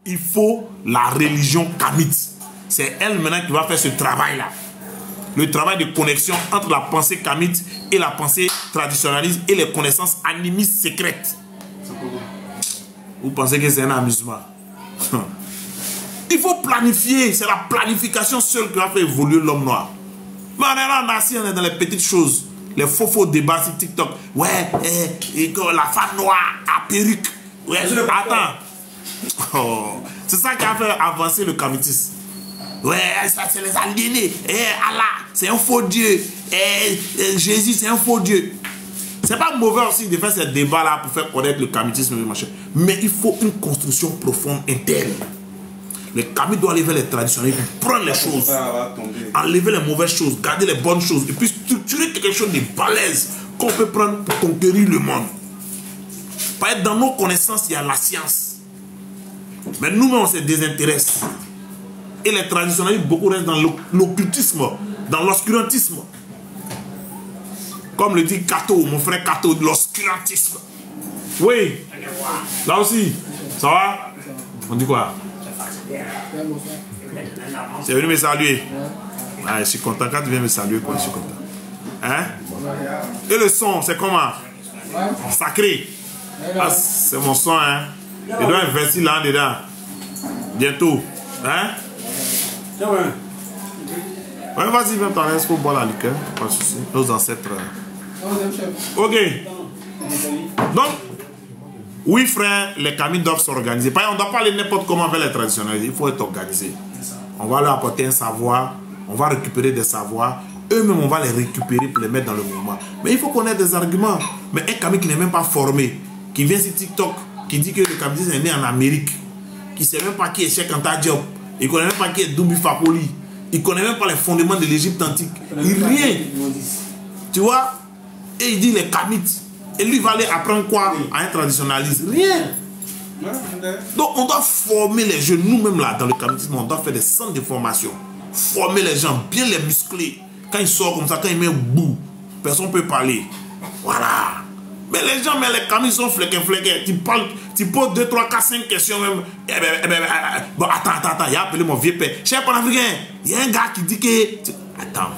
il faut la religion kamite. C'est elle maintenant qui va faire ce travail-là. Le travail de connexion entre la pensée kamite et la pensée traditionnaliste et les connaissances animistes secrètes. Vous pensez que c'est un amusement? Il faut planifier. C'est la planification seule qui va faire évoluer l'homme noir. Mais on est là, on est dans les petites choses. Les faux débats sur TikTok. Ouais, la femme noire à perruque. Ouais, attends. Oh, c'est ça qui a fait avancer le kamitisme. Ouais, ça c'est les aliénés. Allah, c'est un faux Dieu. Jésus, c'est un faux Dieu. C'est pas mauvais aussi de faire ces débats-là pour faire connaître le kamitisme. Mais il faut une construction profonde interne. Le kami doit enlever les traditionnels, prendre les choses, enlever les mauvaises choses, garder les bonnes choses, et puis structurer quelque chose de balèze qu'on peut prendre pour conquérir le monde. Parce que dans nos connaissances, il y a la science. Mais nous-mêmes, on se désintéresse. Et les traditionnalistes, beaucoup restent dans l'occultisme, dans l'obscurantisme. Comme le dit Kato, mon frère Kato, l'obscurantisme. Oui, là aussi, ça va? On dit quoi? C'est venu me saluer. Ah, je suis content quand tu viens me saluer, quoi, je suis content. Hein? Et le son, c'est comment? Sacré. Ah, c'est mon son, hein? Je dois investir là-dedans. Bientôt. Hein? Ouais, vas-y, viens t'en laisse pour boire la liqueur. Pas de souci. Nos ancêtres. Ok. Donc, oui, frère, les camis doivent s'organiser. On ne doit pas aller n'importe comment avec les traditionnels. Il faut être organisé. On va leur apporter un savoir. On va récupérer des savoirs. Eux-mêmes, on va les récupérer pour les mettre dans le mouvement. Mais il faut qu'on ait des arguments. Mais un kami qui n'est même pas formé, qui vient sur TikTok, qui dit que le kamisme est né en Amérique, qui ne sait même pas qui est Cheikh Anta Diop, il ne connaît même pas qui est Doumbouya Fakoli, il ne connaît même pas les fondements de l'Égypte antique. Rien. Tu vois? Et il dit les kamites. Et lui, il va aller apprendre quoi à un traditionnaliste? Rien. Donc, on doit former les jeunes. Nous-mêmes, là, dans le kamitisme, on doit faire des centres de formation. Former les gens, bien les muscler. Quand ils sortent comme ça, quand ils mettent bout, personne ne peut parler. Voilà. Mais les gens, mais les camis sont fléqués. Tu parles, tu poses 2, 3, 4, 5 questions même. Bon, attends, il a appelé mon vieux père. Cher panafricain, il y a un gars qui dit que... Attends.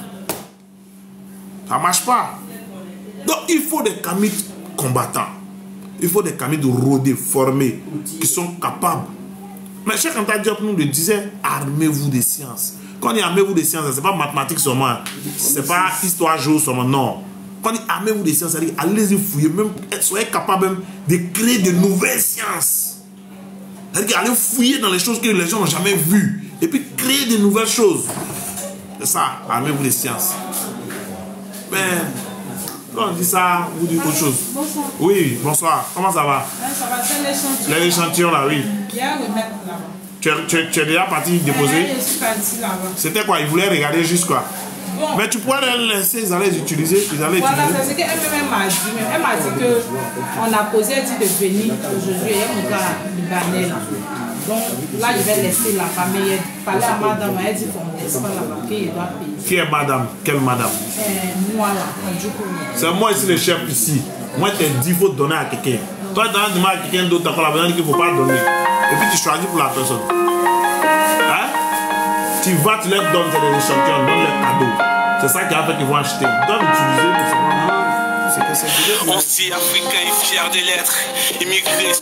Ça ne marche pas. Donc, il faut des camis combattants. Il faut des camis de rodés, formés, qui sont capables. Mais Cheikh Anta Diop nous le disait, armez-vous des sciences. Quand on dit armez-vous des sciences, ce n'est pas mathématiques seulement. Ce n'est pas histoire géo seulement, non. Quand on dit armez-vous des sciences, c'est-à-dire allez-y fouiller, même, soyez capables même de créer de nouvelles sciences. C'est-à-dire allez fouiller dans les choses que les gens n'ont jamais vues. Et puis créer de nouvelles choses. C'est ça, armez-vous des sciences. Mais... quand on dit ça, vous dites autre chose. Bonsoir. Oui, bonsoir. Comment ça va? Ça va, c'est l'échantillon. L'échantillon là, oui. Viens remettre là-bas. Tu es déjà parti déposer? Je suis parti là-bas. C'était quoi? Ils voulaient regarder juste quoi? Bon. Mais tu pourrais les laisser, ils allaient les utiliser. Voilà, c'est ce qu'elle m'a dit. Elle m'a dit qu'on a posé, elle dit de venir aujourd'hui. Elle m'a dit Libanais là. Donc là, je vais laisser là-bas. Mais il fallait à madame, elle dit qu'on ne laisse pas là-bas, qu'il doit payer. Qui est madame? Quelle madame? Moi là, du coup. C'est moi ici le chef ici. Moi, je t'ai dit qu'il faut donner à quelqu'un. Toi, tu as demandé à quelqu'un d'autre, tu as la besoin qu'il ne faut pas donner. Et puis tu choisis pour la personne. Hein? Tu vas, tu leur donnes des échantillons, donne les cadeaux. C'est ça qui a fait qu'ils vont acheter. Donne utiliser pour savoir. Aussi africain et fier de l'être, immigré.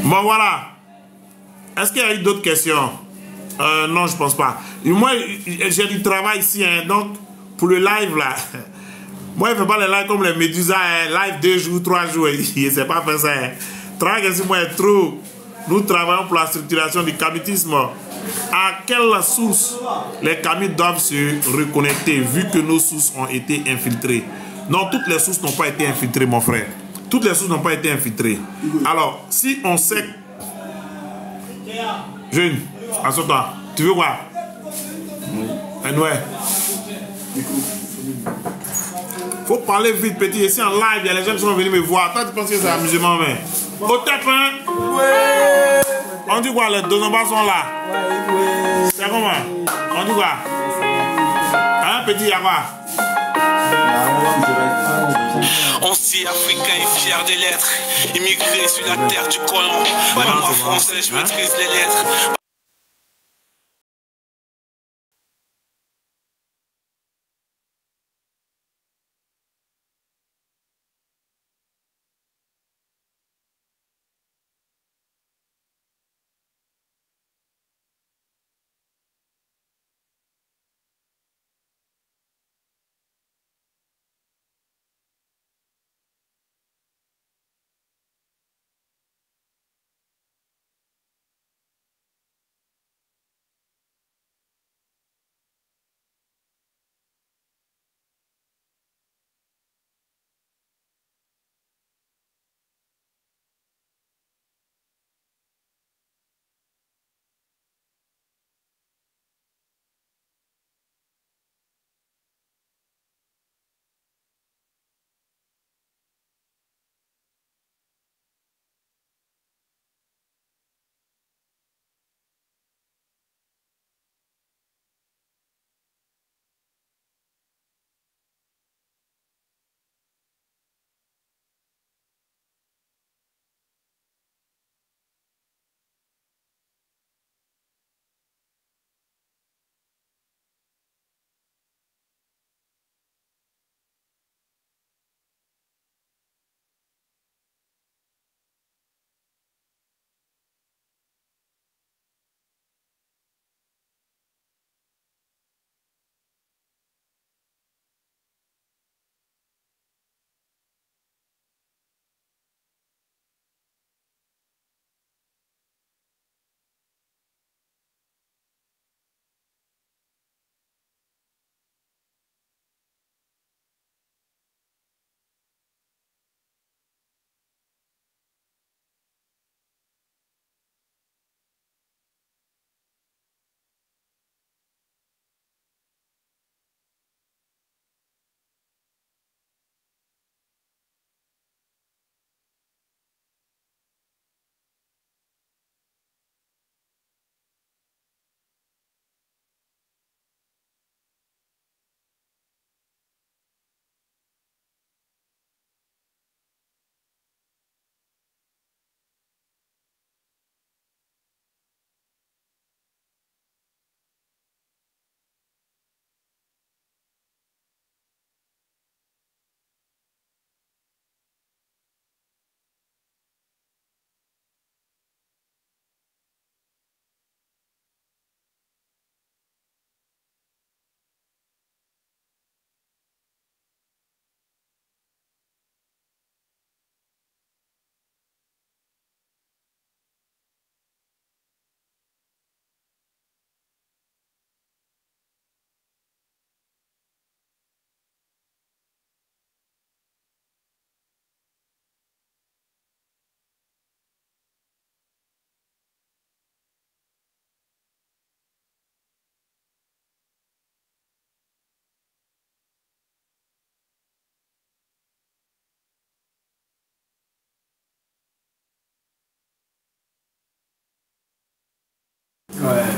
Bon voilà. Est-ce qu'il y a eu d'autres questions? Non, je pense pas. Moi, j'ai du travail ici, hein, donc pour le live là. Moi, je ne fais pas les lives comme les Médusa, hein, live 2 jours, 3 jours. Je ne sais pas faire ça. Hein. Travail ici, moi, est trop. Nous travaillons pour la structuration du kamitisme. À quelle source les kamites doivent se reconnecter vu que nos sources ont été infiltrées? Non, toutes les sources n'ont pas été infiltrées, mon frère. Toutes les sources n'ont pas été infiltrées. Alors, si on sait Jeune, assois-toi. Tu veux quoi? Ouais. Faut parler vite, petit. Ici en live, il y a les gens qui sont venus me voir. Toi, tu penses que c'est amusement, mais. Au tap, hein? Ouais. On dit quoi? Les deux enfants sont là. Ouais. C'est comment? On dit quoi? Hein, petit, il y a quoi? Ancien africain et fier des lettres. Immigré sur la terre du colon. Même en français, je maîtrise les lettres.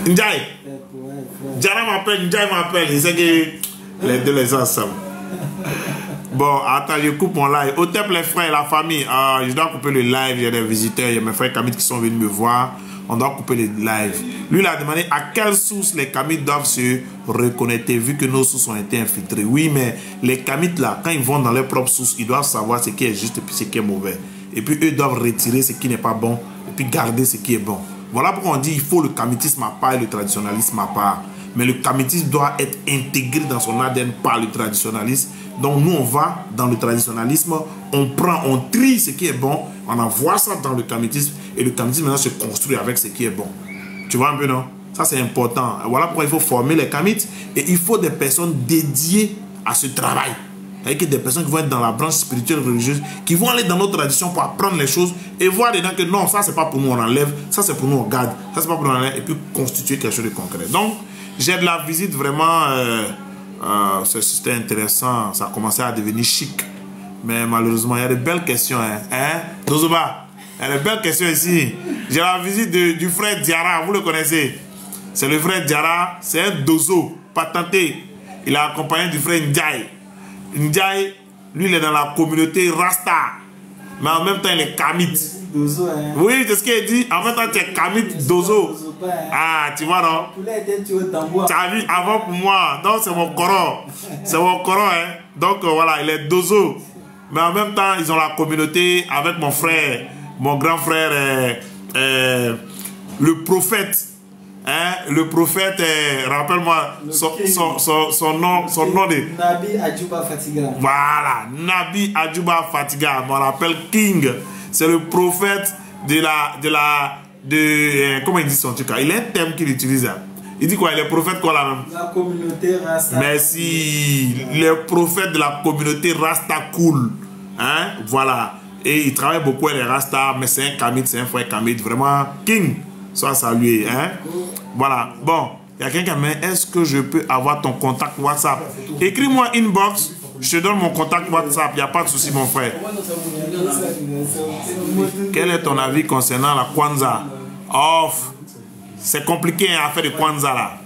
Ndiaye. Diana m'appelle, Ndiaye m'appelle. Il sait que les deux les sont ensemble. Bon, attends, je coupe mon live. Au top les frères et la famille. Je dois couper le live. Il y a des visiteurs, il y a mes frères Kamit qui sont venus me voir. On doit couper le live. Lui, il a demandé à quelle source les Kamit doivent se reconnecter vu que nos sources ont été infiltrées. Oui, mais les Kamit là, quand ils vont dans leurs propres sources, ils doivent savoir ce qui est juste et puis ce qui est mauvais. Et puis eux doivent retirer ce qui n'est pas bon et puis garder ce qui est bon. Voilà pourquoi on dit qu'il faut le kamitisme à part et le traditionnalisme à part. Mais le kamitisme doit être intégré dans son ADN par le traditionnalisme. Donc nous, on va dans le traditionnalisme, on prend, on trie ce qui est bon, on envoie ça dans le kamitisme et le kamitisme maintenant se construit avec ce qui est bon. Tu vois un peu, non? Ça, c'est important. Voilà pourquoi il faut former les kamites et il faut des personnes dédiées à ce travail. Avec des personnes qui vont être dans la branche spirituelle religieuse, qui vont aller dans notre tradition pour apprendre les choses et voir dedans que non, ça c'est pas pour nous, on enlève, ça c'est pour nous, on garde, ça c'est pas pour nous, on enlève, et puis constituer quelque chose de concret. Donc, j'ai de la visite vraiment, c'était intéressant, ça a commencé à devenir chic. Mais malheureusement, il y a de belles questions. Dozoba, il y a de belles questions ici. J'ai la visite du frère Diarra, vous le connaissez. C'est le frère Diarra, c'est un dozo, patenté. Il a accompagné du frère Ndiaye. Ndiaye, lui, il est dans la communauté Rasta. Mais en même temps, il est Kamit. Dozo, hein. Oui, c'est ce qu'il dit. En même temps, tu es Kamit Dozo. Ah, tu vois, non? Tu as vu avant pour moi. Donc, c'est mon coron. C'est mon coron, hein. Donc, voilà, il est Dozo. Mais en même temps, ils ont la communauté avec mon frère, mon grand frère, le prophète. Hein, le prophète, rappelle-moi son nom de... Nabi Adjouba Fatiga. Voilà, Nabi Adjouba Fatiga. On l'appelle King. C'est le prophète comment il dit son truc? Il a un thème qu'il utilise. Il dit quoi? Il est prophète quoi là même? La communauté Rasta. Merci. Le prophète de la communauté Rasta cool. Hein? Voilà. Et il travaille beaucoup avec les Rasta, mais c'est un Kamit, c'est un frère Kamit. Vraiment King. Soit salué. Hein? Voilà. Bon, il y a quelqu'un qui me dit, est-ce que je peux avoir ton contact WhatsApp? Écris-moi inbox. Je te donne mon contact WhatsApp. Il n'y a pas de souci, mon frère. Quel est ton avis concernant la Kwanzaa? Off. C'est compliqué à faire de Kwanzaa là.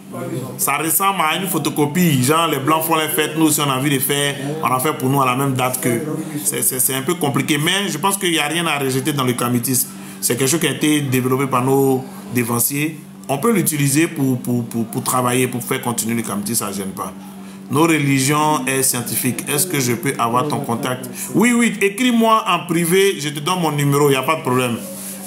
Ça ressemble à une photocopie. Genre, les blancs font les fêtes. Nous, si on a envie de faire, on a fait pour nous à la même date que. C'est un peu compliqué. Mais je pense qu'il n'y a rien à rejeter dans le kamitisme. C'est quelque chose qui a été développé par nos dévanciers. On peut l'utiliser pour travailler, pour faire continuer le kamitisme, ça ne gêne pas. Nos religions est scientifique. Est-ce que je peux avoir ton contact? Oui, oui, écris-moi en privé, je te donne mon numéro, il n'y a pas de problème.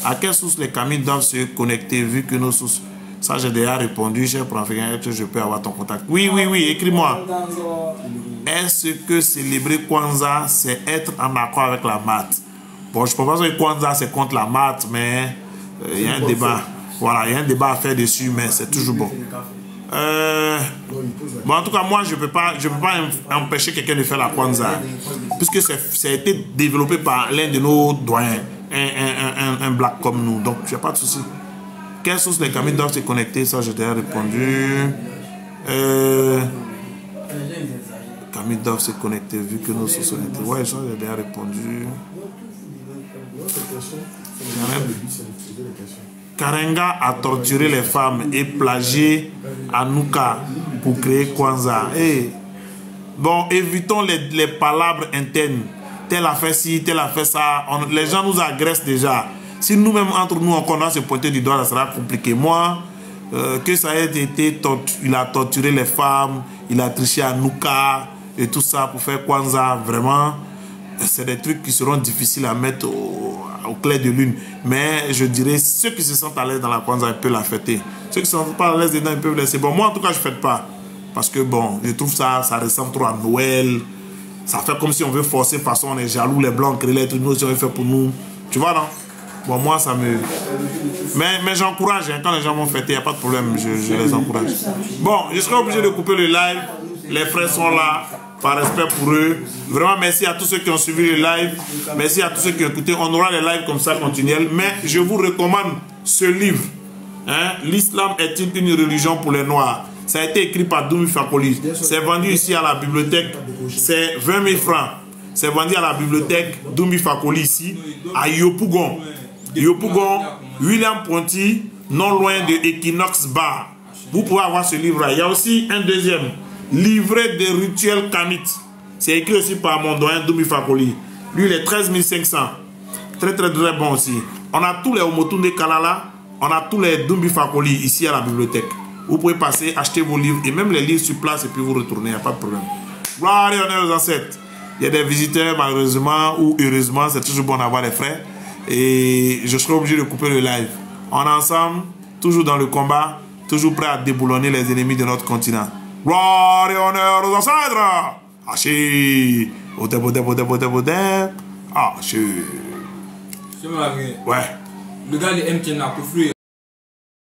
À quelle source les Kamites doivent se connecter vu que nos sources... Ça, j'ai déjà répondu, cher prof, est-ce que je peux avoir ton contact? Oui, oui, oui, écris-moi. Est-ce que célébrer Kwanzaa, c'est être en accord avec la maths? Bon, je ne pense pas que Kwanzaa, c'est contre la maths, mais il y a un débat. Voilà, il y a un débat à faire dessus, mais c'est toujours bon. Bon, en tout cas, moi, je peux pas empêcher quelqu'un de faire la Kwanzaa, puisque ça a été développé par l'un de nos doyens, un black comme nous. Donc, il n'y a pas de souci. Quelle source les Kamites doivent se connecter? Ça, j'ai déjà répondu. Kamites doivent se connecter vu que nos sources sont été. Ouais, ça, j'ai déjà répondu. Karenga a torturé les femmes et plagié Anouka pour créer Kwanzaa. Hey. Bon, évitons les palabres internes. Tel a fait ci, tel a fait ça. Les gens nous agressent déjà. Si nous-mêmes, entre nous, on commence à se pointer du doigt, ça sera compliqué. Moi, que ça ait été, il a torturé les femmes, il a triché Anouka et tout ça pour faire Kwanzaa, vraiment, c'est des trucs qui seront difficiles à mettre au clair de lune. Mais je dirais, ceux qui se sentent à l'aise dans la Kwanzaa, ils peuvent la fêter. Ceux qui ne sont pas à l'aise dedans, ils peuvent laisser. Bon, moi, en tout cas, je ne fête pas. Parce que, bon, je trouve ça ressemble trop à Noël. Ça fait comme si on veut forcer, façon, on est jaloux, les blancs, créer les trucs, nous, si on veut faire pour nous. Tu vois, non? Bon, moi, ça me... Mais j'encourage, hein, quand les gens vont fêter, il n'y a pas de problème, je les encourage. Bon, je serai obligé de couper le live. Les frères sont là, par respect pour eux. Vraiment, merci à tous ceux qui ont suivi le live. Merci à tous ceux qui ont écouté. On aura les lives comme ça continuels. Mais je vous recommande ce livre. Hein? L'islam est-il une religion pour les Noirs? Ça a été écrit par Doumi Fakoli. C'est vendu ici à la bibliothèque. C'est 20 000 francs. C'est vendu à la bibliothèque Doumi Fakoli ici, à Yopougon. Yopougon, William Ponty, non loin de Equinox Bar. Vous pouvez avoir ce livre-là. Il y a aussi un deuxième, livret des rituels kamites. C'est écrit aussi par mon doyen Doumi Fakoli. Lui, il est 13 500. Très, très, très bon aussi. On a tous les Omotunde Kalala. On a tous les Doumi Fakoli ici à la bibliothèque. Vous pouvez passer, acheter vos livres et même les lire sur place et puis vous retourner. Il n'y a pas de problème. Gloire et honneur aux ancêtres. Il y a des visiteurs, malheureusement ou heureusement, c'est toujours bon d'avoir des frères. Et je serai obligé de couper le live. On est ensemble, toujours dans le combat, toujours prêt à déboulonner les ennemis de notre continent. Gloire et honneur aux ancêtres. Haché. Haché. C'est ma vie. Ouais. Le gars de MTN a coffré.